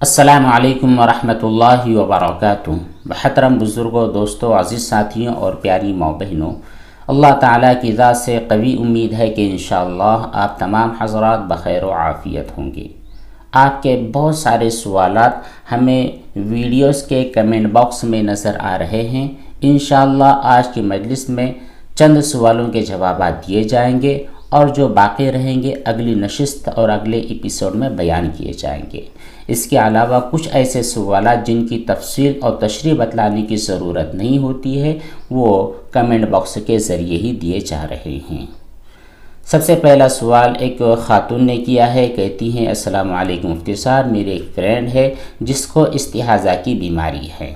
السلام علیکم ورحمۃ اللہ وبرکاتہ۔ محترم بزرگوں، دوستوں، عزیز ساتھیوں اور پیاری ماں بہنوں، اللہ تعالیٰ کی ذات سے قوی امید ہے کہ انشاءاللہ آپ تمام حضرات بخیر و عافیت ہوں گے۔ آپ کے بہت سارے سوالات ہمیں ویڈیوز کے کمنٹ باکس میں نظر آ رہے ہیں۔ انشاءاللہ آج کی مجلس میں چند سوالوں کے جوابات دیے جائیں گے اور جو باقی رہیں گے اگلی نشست اور اگلے ایپیسوڈ میں بیان کیے جائیں گے۔ اس کے علاوہ کچھ ایسے سوالات جن کی تفصیل اور تشریح بتلانے کی ضرورت نہیں ہوتی ہے وہ کمنٹ باکس کے ذریعے ہی دیے جا رہے ہیں۔ سب سے پہلا سوال ایک خاتون نے کیا ہے، کہتی ہیں السلام علیکم مفتی صاحب، میرے ایک فرینڈ ہے جس کو استحاضہ کی بیماری ہے۔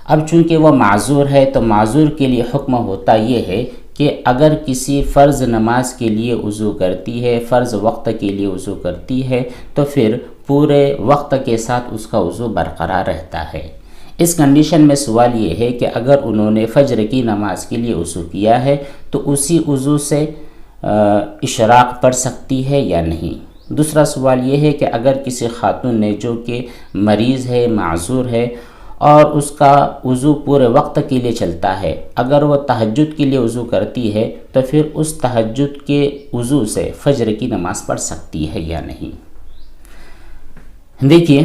اب چونکہ وہ معذور ہے تو معذور کے لیے حکم ہوتا یہ ہے کہ اگر کسی فرض نماز کے لیے وضو کرتی ہے، فرض وقت کے لیے وضو کرتی ہے تو پھر پورے وقت کے ساتھ اس کا وضو برقرار رہتا ہے۔ اس کنڈیشن میں سوال یہ ہے کہ اگر انہوں نے فجر کی نماز کے لیے وضو کیا ہے تو اسی وضو سے اشراق پڑھ سکتی ہے یا نہیں۔ دوسرا سوال یہ ہے کہ اگر کسی خاتون نے جو کہ مریض ہے، معذور ہے اور اس کا وضو پورے وقت کے لیے چلتا ہے، اگر وہ تہجد کے لیے وضو کرتی ہے تو پھر اس تہجد کے وضو سے فجر کی نماز پڑھ سکتی ہے یا نہیں۔ دیکھیے،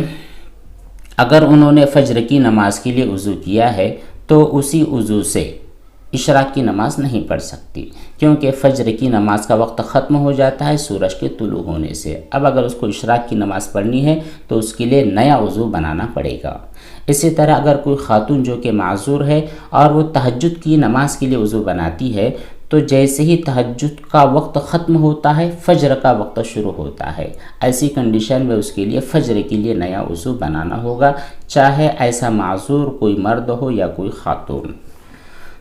اگر انہوں نے فجر کی نماز کے لیے وضو کیا ہے تو اسی وضو سے اشراق کی نماز نہیں پڑھ سکتی، کیونکہ فجر کی نماز کا وقت ختم ہو جاتا ہے سورج کے طلوع ہونے سے۔ اب اگر اس کو اشراق کی نماز پڑھنی ہے تو اس کے لیے نیا وضو بنانا پڑے گا۔ اسی طرح اگر کوئی خاتون جو کہ معذور ہے اور وہ تہجد کی نماز کے لیے وضو بناتی ہے تو جیسے ہی تہجد کا وقت ختم ہوتا ہے فجر کا وقت شروع ہوتا ہے، ایسی کنڈیشن میں اس کے لیے فجر کے لیے نیا وضو بنانا ہوگا، چاہے ایسا معذور کوئی مرد ہو یا کوئی خاتون۔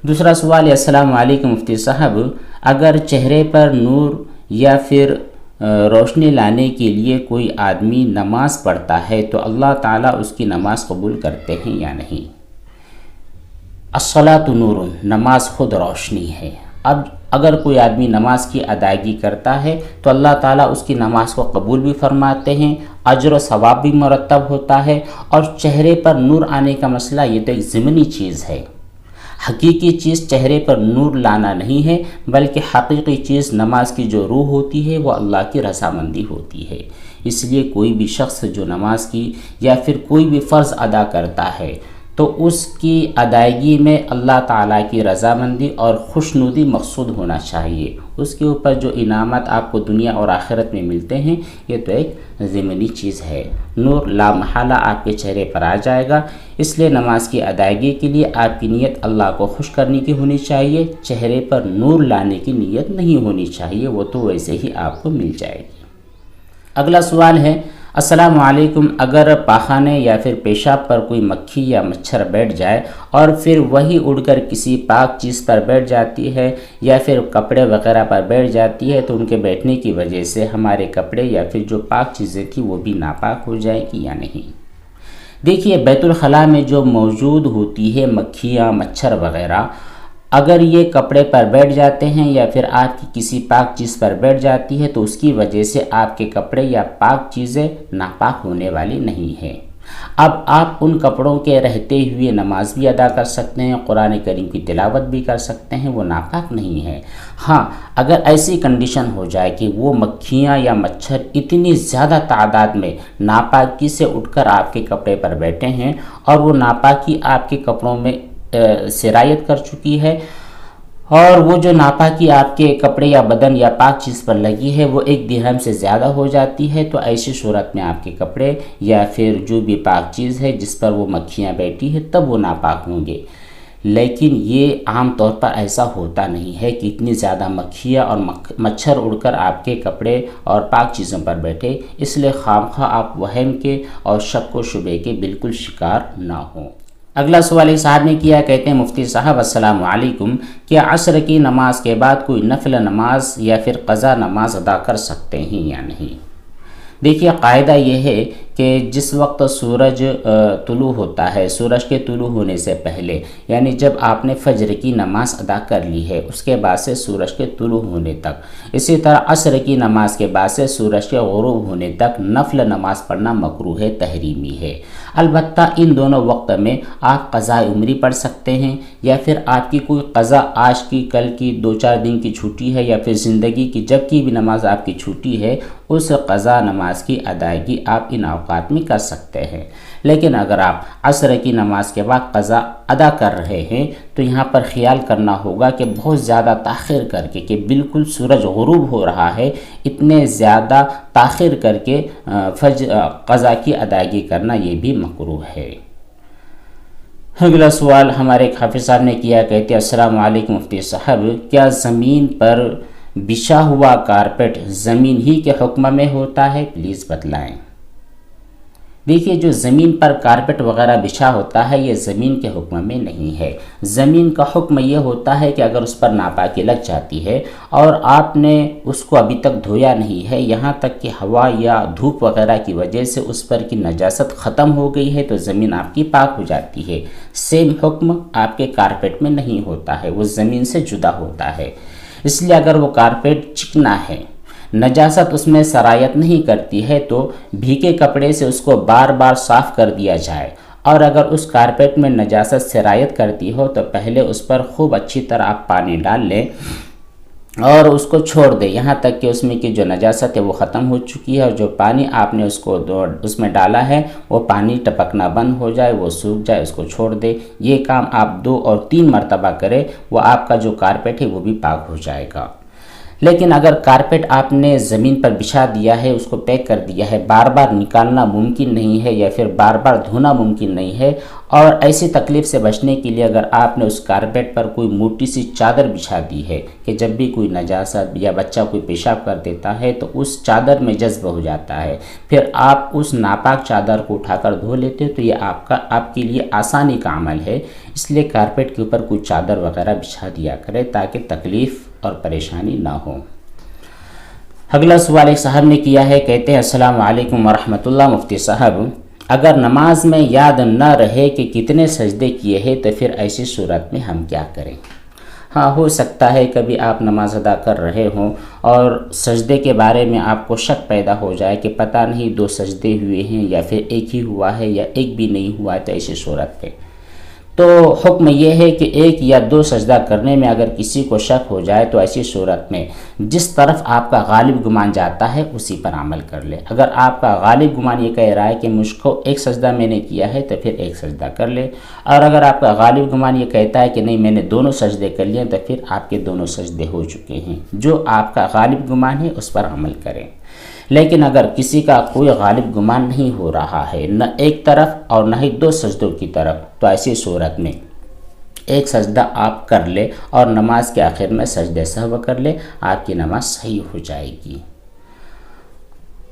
دوسرا سوال ہے، السلام علیکم مفتی صاحب، اگر چہرے پر نور یا پھر روشنی لانے کے لیے کوئی آدمی نماز پڑھتا ہے تو اللہ تعالیٰ اس کی نماز قبول کرتے ہیں یا نہیں؟ الصلاۃ نور، نماز خود روشنی ہے۔ اب اگر کوئی آدمی نماز کی ادائیگی کرتا ہے تو اللہ تعالیٰ اس کی نماز کو قبول بھی فرماتے ہیں، اجر و ثواب بھی مرتب ہوتا ہے۔ اور چہرے پر نور آنے کا مسئلہ یہ تو ایک ضمنی چیز ہے، حقیقی چیز چہرے پر نور لانا نہیں ہے، بلکہ حقیقی چیز نماز کی جو روح ہوتی ہے وہ اللہ کی رضامندی ہوتی ہے۔ اس لیے کوئی بھی شخص جو نماز کی یا پھر کوئی بھی فرض ادا کرتا ہے تو اس کی ادائیگی میں اللہ تعالیٰ کی رضامندی اور خوشنودی مقصود ہونا چاہیے۔ اس کے اوپر جو انعامات آپ کو دنیا اور آخرت میں ملتے ہیں یہ تو ایک ضمنی چیز ہے، نور لامحالہ آپ کے چہرے پر آ جائے گا۔ اس لیے نماز کی ادائیگی کے لیے آپ کی نیت اللہ کو خوش کرنے کی ہونی چاہیے، چہرے پر نور لانے کی نیت نہیں ہونی چاہیے، وہ تو ویسے ہی آپ کو مل جائے گی۔ اگلا سوال ہے، السلام علیکم، اگر پاخانے یا پھر پیشاب پر کوئی مکھی یا مچھر بیٹھ جائے اور پھر وہی اڑ کر کسی پاک چیز پر بیٹھ جاتی ہے یا پھر کپڑے وغیرہ پر بیٹھ جاتی ہے تو ان کے بیٹھنے کی وجہ سے ہمارے کپڑے یا پھر جو پاک چیزیں تھیں وہ بھی ناپاک ہو جائے گی یا نہیں؟ دیکھیے، بیت الخلاء میں جو موجود ہوتی ہے مکھیاں، مچھر وغیرہ، اگر یہ کپڑے پر بیٹھ جاتے ہیں یا پھر آپ کی کسی پاک چیز پر بیٹھ جاتی ہے تو اس کی وجہ سے آپ کے کپڑے یا پاک چیزیں ناپاک ہونے والی نہیں ہیں۔ اب آپ ان کپڑوں کے رہتے ہوئے نماز بھی ادا کر سکتے ہیں، قرآن کریم کی تلاوت بھی کر سکتے ہیں، وہ ناپاک نہیں ہے۔ ہاں، اگر ایسی کنڈیشن ہو جائے کہ وہ مکھیاں یا مچھر اتنی زیادہ تعداد میں ناپاکی سے اٹھ کر آپ کے کپڑے پر بیٹھے ہیں اور وہ ناپاکی آپ کے کپڑوں میں سرایت کر چکی ہے اور وہ جو ناپاکی آپ کے کپڑے یا بدن یا پاک چیز پر لگی ہے وہ 1 درہم سے زیادہ ہو جاتی ہے تو ایسی صورت میں آپ کے کپڑے یا پھر جو بھی پاک چیز ہے جس پر وہ مکھیاں بیٹھی ہے تب وہ ناپاک ہوں گے۔ لیکن یہ عام طور پر ایسا ہوتا نہیں ہے کہ اتنی زیادہ مکھیاں اور مچھر اڑ کر آپ کے کپڑے اور پاک چیزوں پر بیٹھے، اس لیے خواہ آپ وہم کے اور شک و شبے کے بالکل شکار نہ ہوں۔ اگلا سوال ایک صاحب نے کیا، کہتے ہیں مفتی صاحب السلام علیکم، کیا عصر کی نماز کے بعد کوئی نفل نماز یا پھر قضا نماز ادا کر سکتے ہیں یا نہیں؟ دیکھیے، قاعدہ یہ ہے کہ جس وقت سورج طلوع ہوتا ہے، سورج کے طلوع ہونے سے پہلے، یعنی جب آپ نے فجر کی نماز ادا کر لی ہے اس کے بعد سے سورج کے طلوع ہونے تک، اسی طرح عصر کی نماز کے بعد سے سورج کے غروب ہونے تک نفل نماز پڑھنا مکروہ ہے، تحریمی ہے۔ البتہ ان دونوں وقت میں آپ قضاء عمری پڑھ سکتے ہیں، یا پھر آپ کی کوئی قضا آج کی، کل کی، 2-4 دن کی چھٹی ہے، یا پھر زندگی کی جب کی بھی نماز آپ کی چھٹی ہے اس قضا نماز کی ادائیگی آپ ان اوقات میں کر سکتے ہیں۔ لیکن اگر آپ عصر کی نماز کے بعد قضا ادا کر رہے ہیں تو یہاں پر خیال کرنا ہوگا کہ بہت زیادہ تاخیر کر کے، کہ بالکل سورج غروب ہو رہا ہے، اتنے زیادہ تاخیر کر کے قضا کی ادائیگی کرنا یہ بھی مکروہ ہے۔ اگلا سوال ہمارے ایک حافظ صاحب نے کیا، کہتے ہیں السلام علیکم مفتی صاحب، کیا زمین پر بچھا ہوا کارپیٹ زمین ہی کے حکم میں ہوتا ہے؟ پلیز بتلائیں۔ دیکھیے، جو زمین پر کارپیٹ وغیرہ بچھا ہوتا ہے یہ زمین کے حکم میں نہیں ہے۔ زمین کا حکم یہ ہوتا ہے کہ اگر اس پر ناپاکی لگ جاتی ہے اور آپ نے اس کو ابھی تک دھویا نہیں ہے، یہاں تک کہ ہوا یا دھوپ وغیرہ کی وجہ سے اس پر کی نجاست ختم ہو گئی ہے تو زمین آپ کی پاک ہو جاتی ہے۔ سیم حکم آپ کے کارپیٹ میں نہیں ہوتا ہے، وہ زمین سے جدا ہوتا ہے۔ اس لیے اگر وہ کارپیٹ چکنا ہے، نجاست اس میں سرایت نہیں کرتی ہے، تو بھیگے کپڑے سے اس کو بار بار صاف کر دیا جائے، اور اگر اس کارپیٹ میں نجاست سرایت کرتی ہو تو پہلے اس پر خوب اچھی طرح آپ پانی ڈال لیں اور اس کو چھوڑ دیں یہاں تک کہ اس میں کی جو نجاست ہے وہ ختم ہو چکی ہے، اور جو پانی آپ نے اس میں ڈالا ہے وہ پانی ٹپکنا بند ہو جائے، وہ سوکھ جائے، اس کو چھوڑ دیں۔ یہ کام آپ 2 اور 3 مرتبہ کریں، وہ آپ کا جو کارپیٹ ہے وہ بھی پاک ہو جائے گا۔ لیکن اگر کارپیٹ آپ نے زمین پر بچھا دیا ہے، اس کو پیک کر دیا ہے، بار بار نکالنا ممکن نہیں ہے یا پھر بار بار دھونا ممکن نہیں ہے، اور ایسی تکلیف سے بچنے کے لیے اگر آپ نے اس کارپیٹ پر کوئی موٹی سی چادر بچھا دی ہے کہ جب بھی کوئی نجاست یا بچہ کوئی پیشاب کر دیتا ہے تو اس چادر میں جذب ہو جاتا ہے، پھر آپ اس ناپاک چادر کو اٹھا کر دھو لیتے تو یہ آپ کے لیے آسانی کا عمل ہے۔ اس لیے کارپیٹ کے اوپر کوئی چادر وغیرہ بچھا دیا کرے تاکہ تکلیف اور پریشانی نہ ہو۔ اگلا سوال ایک صاحب نے کیا ہے، کہتے ہیں السلام علیکم ورحمۃ اللہ مفتی صاحب، اگر نماز میں یاد نہ رہے کہ کتنے سجدے کیے ہیں تو پھر ایسی صورت میں ہم کیا کریں؟ ہاں، ہو سکتا ہے کبھی آپ نماز ادا کر رہے ہوں اور سجدے کے بارے میں آپ کو شک پیدا ہو جائے کہ پتہ نہیں 2 سجدے ہوئے ہیں یا پھر ایک ہی ہوا ہے یا ایک بھی نہیں ہوا ہے، تو ایسی صورت پہ تو حکم یہ ہے کہ 1 یا 2 سجدہ کرنے میں اگر کسی کو شک ہو جائے تو ایسی صورت میں جس طرف آپ کا غالب گمان جاتا ہے اسی پر عمل کر لے۔ اگر آپ کا غالب گمان یہ کہہ رہا ہے کہ مجھ کو 1 سجدہ میں نے کیا ہے تو پھر 1 سجدہ کر لے، اور اگر آپ کا غالب گمان یہ کہتا ہے کہ نہیں میں نے 2 سجدے کر لیے تو پھر آپ کے 2 سجدے ہو چکے ہیں۔ جو آپ کا غالب گمان ہے اس پر عمل کریں۔ لیکن اگر کسی کا کوئی غالب گمان نہیں ہو رہا ہے، نہ ایک طرف اور نہ ہی 2 سجدوں کی طرف، تو ایسی صورت میں 1 سجدہ آپ کر لے اور نماز کے آخر میں سجدہ سہو کر لے، آپ کی نماز صحیح ہو جائے گی۔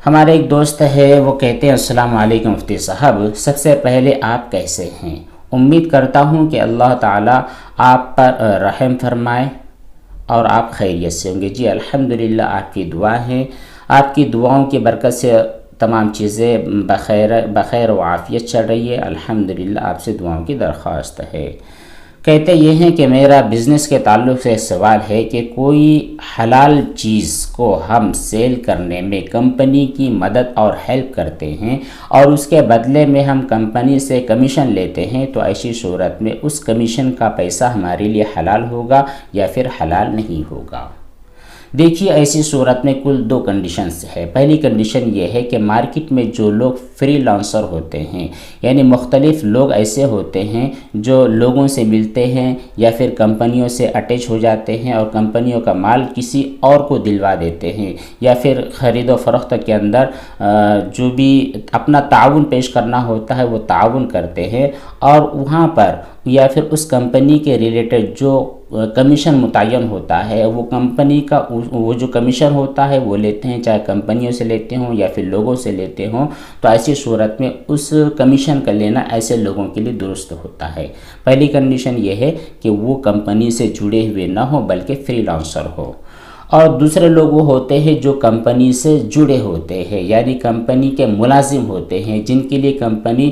ہمارے ایک دوست ہے، وہ کہتے ہیں السلام علیکم مفتی صاحب، سب سے پہلے آپ کیسے ہیں؟ امید کرتا ہوں کہ اللہ تعالیٰ آپ پر رحم فرمائے اور آپ خیریت سے ہوں گے۔ جی الحمدللہ، آپ کی دعا ہے، آپ کی دعاؤں کی برکت سے تمام چیزیں بخیر و عافیت چل رہی ہے، الحمدللہ۔ آپ سے دعاؤں کی درخواست ہے۔ کہتے یہ ہیں کہ میرا بزنس کے تعلق سے سوال ہے کہ کوئی حلال چیز کو ہم سیل کرنے میں کمپنی کی مدد اور ہیلپ کرتے ہیں اور اس کے بدلے میں ہم کمپنی سے کمیشن لیتے ہیں، تو ایسی صورت میں اس کمیشن کا پیسہ ہمارے لیے حلال ہوگا یا پھر حلال نہیں ہوگا؟ دیکھیے، ایسی صورت میں کل 2 کنڈیشنز ہے۔ پہلی کنڈیشن یہ ہے کہ مارکیٹ میں جو لوگ فری لانسر ہوتے ہیں، یعنی مختلف لوگ ایسے ہوتے ہیں جو لوگوں سے ملتے ہیں یا پھر کمپنیوں سے اٹیچ ہو جاتے ہیں اور کمپنیوں کا مال کسی اور کو دلوا دیتے ہیں، یا پھر خرید و فروخت کے اندر جو بھی اپنا تعاون پیش کرنا ہوتا ہے وہ تعاون کرتے ہیں، اور وہاں پر یا پھر اس کمپنی کے ریلیٹڈ جو کمیشن متعین ہوتا ہے، وہ کمپنی کا وہ جو کمیشن ہوتا ہے وہ لیتے ہیں، چاہے کمپنیوں سے لیتے ہوں یا پھر لوگوں سے لیتے ہوں، تو ایسی صورت میں اس کمیشن کا لینا ایسے لوگوں کے لیے درست ہوتا ہے۔ پہلی کنڈیشن یہ ہے کہ وہ کمپنی سے جڑے ہوئے نہ ہوں بلکہ فری لانسر ہو، اور دوسرے لوگ وہ ہوتے ہیں جو کمپنی سے جڑے ہوتے ہیں، یعنی کمپنی کے ملازم ہوتے ہیں، جن کے لیے کمپنی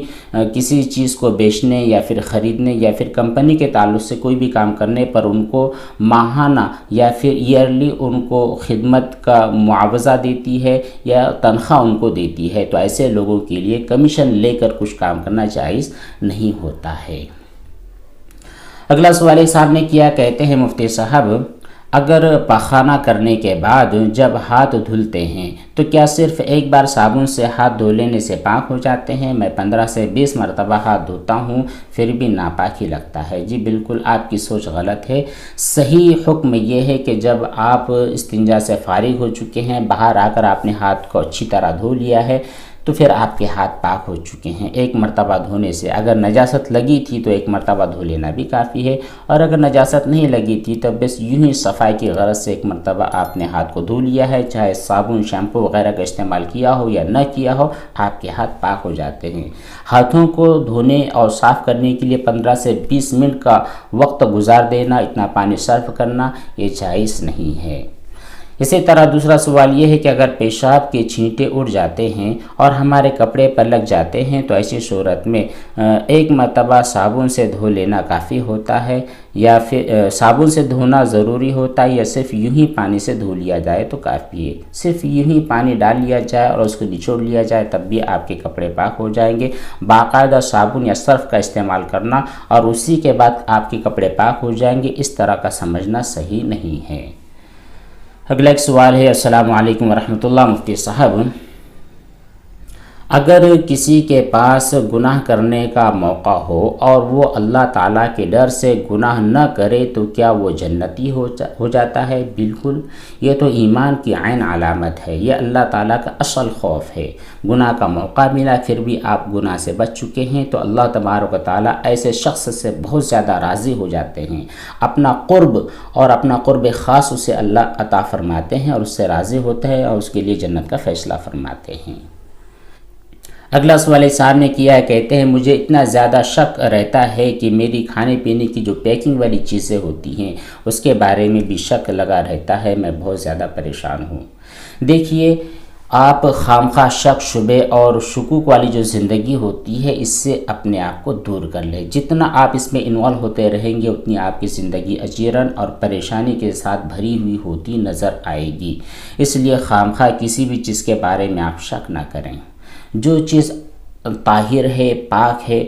کسی چیز کو بیچنے یا پھر خریدنے یا پھر کمپنی کے تعلق سے کوئی بھی کام کرنے پر ان کو ماہانہ یا پھر ایئرلی ان کو خدمت کا معاوضہ دیتی ہے یا تنخواہ ان کو دیتی ہے، تو ایسے لوگوں کے لیے کمیشن لے کر کچھ کام کرنا جائز نہیں ہوتا ہے۔ اگلا سوال ایک صاحب نے کیا، کہتے ہیں مفتی صاحب اگر پاخانہ کرنے کے بعد جب ہاتھ دھلتے ہیں تو کیا صرف ایک بار صابن سے ہاتھ دھو لینے سے پاک ہو جاتے ہیں؟ میں 15 سے 20 مرتبہ ہاتھ دھوتا ہوں پھر بھی ناپاک ہی لگتا ہے۔ جی بالکل آپ کی سوچ غلط ہے۔ صحیح حکم یہ ہے کہ جب آپ استنجا سے فارغ ہو چکے ہیں، باہر آ کر آپ نے ہاتھ کو اچھی طرح دھو لیا ہے تو پھر آپ کے ہاتھ پاک ہو چکے ہیں۔ ایک مرتبہ دھونے سے اگر نجاست لگی تھی تو ایک مرتبہ دھو لینا بھی کافی ہے، اور اگر نجاست نہیں لگی تھی تو بس یوں ہی صفائی کی غرض سے ایک مرتبہ آپ نے ہاتھ کو دھو لیا ہے، چاہے صابن شیمپو وغیرہ کا استعمال کیا ہو یا نہ کیا ہو، آپ کے ہاتھ پاک ہو جاتے ہیں۔ ہاتھوں کو دھونے اور صاف کرنے کے لیے 15 سے 20 منٹ کا وقت گزار دینا، اتنا پانی صرف کرنا یہ جائز نہیں ہے۔ اسی طرح دوسرا سوال یہ ہے کہ اگر پیشاب کے چھینٹے اڑ جاتے ہیں اور ہمارے کپڑے پر لگ جاتے ہیں تو ایسی صورت میں ایک مرتبہ صابن سے دھو لینا کافی ہوتا ہے، یا پھر صابن سے دھونا ضروری ہوتا ہے، یا صرف یوں ہی پانی سے دھو لیا جائے تو کافی ہے؟ صرف یوں ہی پانی ڈال لیا جائے اور اس کو نچوڑ لیا جائے تب بھی آپ کے کپڑے پاک ہو جائیں گے۔ باقاعدہ صابن یا سرف کا استعمال کرنا اور اسی کے بعد آپ کے کپڑے پاک ہو جائیں گے، اس طرح کا سمجھنا صحیح نہیں ہے۔ اگلا ایک سوال ہے، السلام علیکم ورحمۃ اللہ مفتی صاحب، اگر کسی کے پاس گناہ کرنے کا موقع ہو اور وہ اللہ تعالیٰ کے ڈر سے گناہ نہ کرے تو کیا وہ جنتی ہو جاتا ہے؟ بالکل، یہ تو ایمان کی عین علامت ہے، یہ اللہ تعالیٰ کا اصل خوف ہے۔ گناہ کا موقع ملا پھر بھی آپ گناہ سے بچ چکے ہیں تو اللہ تبارک و تعالیٰ ایسے شخص سے بہت زیادہ راضی ہو جاتے ہیں، اپنا قرب اور اپنا قرب خاص اسے اللہ عطا فرماتے ہیں اور اس سے راضی ہوتے ہیں اور اس کے لیے جنت کا فیصلہ فرماتے ہیں۔ اگلا سوال صاحب نے کیا ہے، کہتے ہیں مجھے اتنا زیادہ شک رہتا ہے کہ میری کھانے پینے کی جو پیکنگ والی چیزیں ہوتی ہیں اس کے بارے میں بھی شک لگا رہتا ہے، میں بہت زیادہ پریشان ہوں۔ دیکھیے، آپ خامخواہ شک شبے اور شکوک والی جو زندگی ہوتی ہے اس سے اپنے آپ کو دور کر لیں۔ جتنا آپ اس میں انوالو ہوتے رہیں گے اتنی آپ کی زندگی اجیرن اور پریشانی کے ساتھ بھری ہوئی ہوتی نظر آئے گی۔ اس لیے خامخواہ کسی بھی چیز کے بارے میں آپ شک نہ کریں۔ جو چیز طاہر ہے، پاک ہے،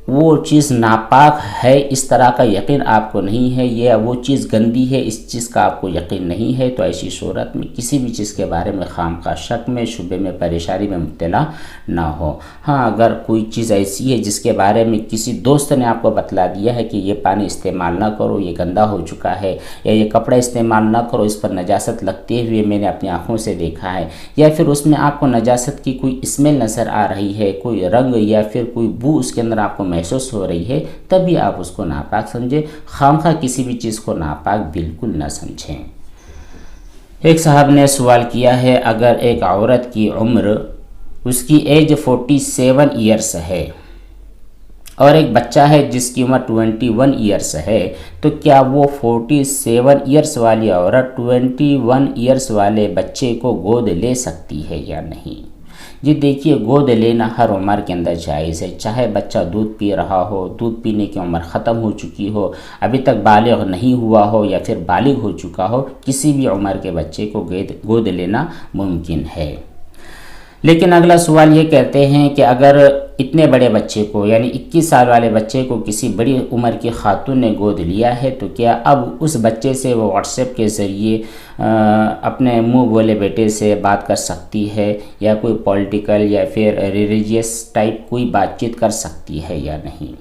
وہ چیز ناپاک ہے اس طرح کا یقین آپ کو نہیں ہے، یا وہ چیز گندی ہے اس چیز کا آپ کو یقین نہیں ہے، تو ایسی صورت میں کسی بھی چیز کے بارے میں خامخواہ شک میں، شبے میں، پریشانی میں مبتلا نہ ہو۔ ہاں، اگر کوئی چیز ایسی ہے جس کے بارے میں کسی دوست نے آپ کو بتلا دیا ہے کہ یہ پانی استعمال نہ کرو، یہ گندا ہو چکا ہے، یا یہ کپڑا استعمال نہ کرو، اس پر نجاست لگتے ہوئے میں نے اپنی آنکھوں سے دیکھا ہے، یا پھر اس میں آپ کو نجاست کی کوئی اسمیل نظر آ رہی ہے، کوئی رنگ یا پھر کوئی بو اس کے اندر آپ کو محسوس ہو رہی ہے، تبھی آپ اس کو ناپاک سمجھیں۔ خامخواہ کسی بھی چیز کو ناپاک بالکل نہ سمجھیں۔ ایک صاحب نے سوال کیا ہے، اگر ایک عورت کی عمر، اس کی ایج 47 ایئرس ہے اور ایک بچہ ہے جس کی عمر 21 ایئرس ہے، تو کیا وہ 47 ایئرس والی عورت 21 ایئرس والے بچے کو گود لے سکتی ہے یا نہیں؟ جی دیکھیے، گود لینا ہر عمر کے اندر جائز ہے، چاہے بچہ دودھ پی رہا ہو، دودھ پینے کی عمر ختم ہو چکی ہو، ابھی تک بالغ نہیں ہوا ہو یا پھر بالغ ہو چکا ہو، کسی بھی عمر کے بچے کو گود لینا ممکن ہے۔ لیکن اگلا سوال یہ کہتے ہیں کہ اگر اتنے بڑے بچے کو یعنی 21 سال والے بچے کو کسی بڑی عمر کی خاتون نے گود لیا ہے تو کیا اب اس بچے سے وہ واٹس ایپ کے ذریعے اپنے منہ بولے بیٹے سے بات کر سکتی ہے، یا کوئی پولیٹیکل یا پھر ریلیجیس ٹائپ کوئی بات چیت کر سکتی ہے یا نہیں؟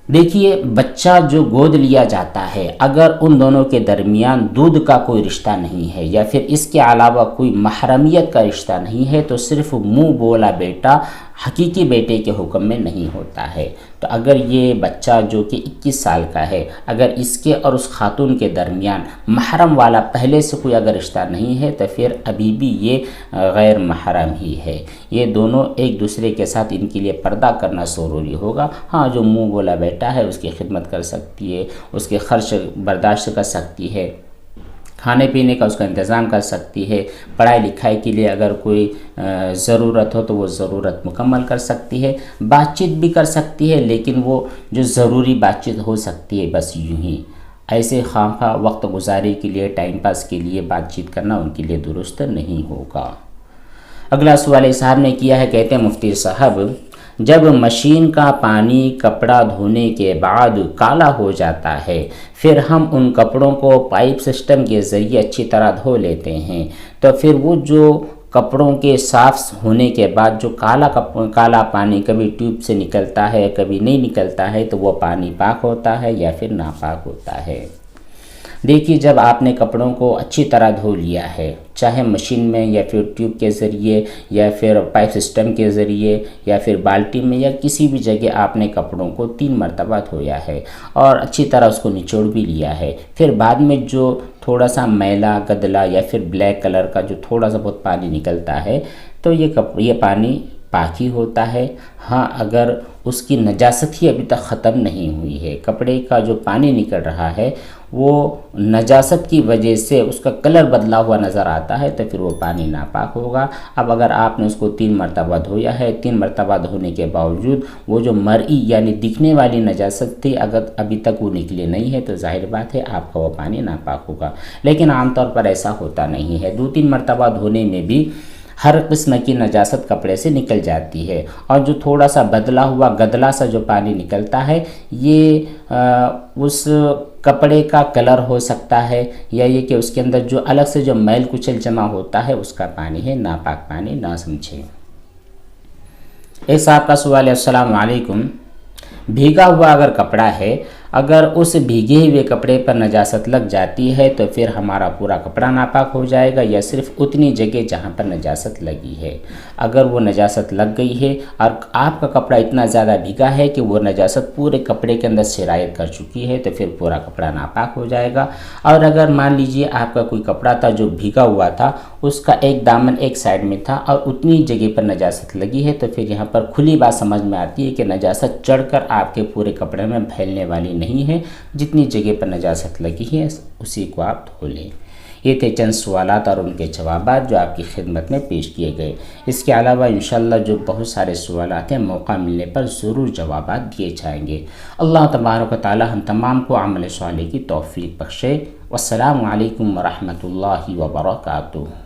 دیکھیے، بچہ جو گود لیا جاتا ہے اگر ان دونوں کے درمیان دودھ کا کوئی رشتہ نہیں ہے یا پھر اس کے علاوہ کوئی محرمیت کا رشتہ نہیں ہے تو صرف منہ بولا بیٹا حقیقی بیٹے کے حکم میں نہیں ہوتا ہے۔ تو اگر یہ بچہ جو کہ 21 سال کا ہے، اگر اس کے اور اس خاتون کے درمیان محرم والا پہلے سے کوئی اگر رشتہ نہیں ہے تو پھر ابھی بھی یہ غیر محرم ہی ہے۔ یہ دونوں ایک دوسرے کے ساتھ ان کے لیے پردہ کرنا ضروری ہوگا۔ ہاں، جو منہ بولا بیٹا ہے اس کی خدمت کر سکتی ہے، اس کے خرچ برداشت کر سکتی ہے، کھانے پینے کا اس کا انتظام کر سکتی ہے، پڑھائی لکھائی کے لیے اگر کوئی ضرورت ہو تو وہ ضرورت مکمل کر سکتی ہے، بات چیت بھی کر سکتی ہے، لیکن وہ جو ضروری بات چیت ہو سکتی ہے بس یوں ہی، ایسے خواہ وقت گزاری کے لیے، ٹائم پاس کے لیے بات چیت کرنا ان کے لیے درست نہیں ہوگا۔ اگلا سوال صاحب نے کیا ہے، کہتے ہیں مفتی صاحب، جب مشین کا پانی کپڑا دھونے کے بعد کالا ہو جاتا ہے، پھر ہم ان کپڑوں کو پائپ سسٹم کے ذریعے اچھی طرح دھو لیتے ہیں، تو پھر وہ جو کپڑوں کے صاف ہونے کے بعد جو کالا پانی کبھی ٹیوب سے نکلتا ہے کبھی نہیں نکلتا ہے، تو وہ پانی پاک ہوتا ہے یا پھر ناپاک ہوتا ہے؟ دیکھیے، جب آپ نے کپڑوں کو اچھی طرح دھو لیا ہے، چاہے مشین میں یا پھر ٹیوب کے ذریعے یا پھر پائپ سسٹم کے ذریعے یا پھر بالٹی میں یا کسی بھی جگہ آپ نے کپڑوں کو 3 مرتبہ دھویا ہے اور اچھی طرح اس کو نچوڑ بھی لیا ہے، پھر بعد میں جو تھوڑا سا میلا گدلا یا پھر بلیک کلر کا جو تھوڑا سا بہت پانی نکلتا ہے، تو یہ پانی پاک ہی ہوتا ہے۔ ہاں، اگر اس کی نجاست ہی ابھی تک ختم نہیں ہوئی ہے، کپڑے کا جو پانی نکل رہا ہے وہ نجاست کی وجہ سے اس کا کلر بدلا ہوا نظر آتا ہے، تو پھر وہ پانی ناپاک ہوگا۔ اب اگر آپ نے اس کو 3 مرتبہ دھویا ہے، 3 مرتبہ دھونے کے باوجود وہ جو مرئی یعنی دکھنے والی نجاست تھی اگر ابھی تک وہ نکلی نہیں ہے، تو ظاہر بات ہے آپ کا وہ پانی ناپاک ہوگا۔ لیکن عام طور پر ایسا ہوتا نہیں ہے، 2-3 مرتبہ دھونے میں بھی ہر قسم کی نجاست کپڑے سے نکل جاتی ہے، اور جو تھوڑا سا بدلا ہوا گدلا سا جو پانی نکلتا ہے، یہ اس کپڑے کا کلر ہو سکتا ہے، یا یہ کہ اس کے اندر جو الگ سے جو میل کچل جمع ہوتا ہے اس کا پانی ہے، ناپاک پانی نہ سمجھیں۔ ایک صاحب کا سوال ہے، السلام علیکم، بھیگا ہوا اگر کپڑا ہے، اگر اس بھیگے ہوئے کپڑے پر نجاست لگ جاتی ہے تو پھر ہمارا پورا کپڑا ناپاک ہو جائے گا یا صرف اتنی جگہ جہاں پر نجاست لگی ہے؟ اگر وہ نجاست لگ گئی ہے اور آپ کا کپڑا اتنا زیادہ بھیگا ہے کہ وہ نجاست پورے کپڑے کے اندر سرایت کر چکی ہے، تو پھر پورا کپڑا ناپاک ہو جائے گا۔ اور اگر مان لیجئے آپ کا کوئی کپڑا تھا جو بھیگا ہوا تھا، اس کا ایک دامن ایک سائیڈ میں تھا اور اتنی جگہ پر نجاست لگی ہے، تو پھر یہاں پر کھلی بات سمجھ میں آتی ہے کہ نجاست چڑھ کر آپ کے پورے کپڑے میں پھیلنے والی نہیں ہے، جتنی جگہ پر نجاست لگی ہے اسی کو آپ دھو لیں۔ یہ تھے چند سوالات اور ان کے جوابات جو آپ کی خدمت میں پیش کیے گئے۔ اس کے علاوہ انشاءاللہ جو بہت سارے سوالات ہیں، موقع ملنے پر ضرور جوابات دیے جائیں گے۔ اللہ تبارک و تعالی ہم تمام کو عمل صالح کی توفیق بخشے۔ والسلام علیکم ورحمۃ اللہ وبرکاتہ۔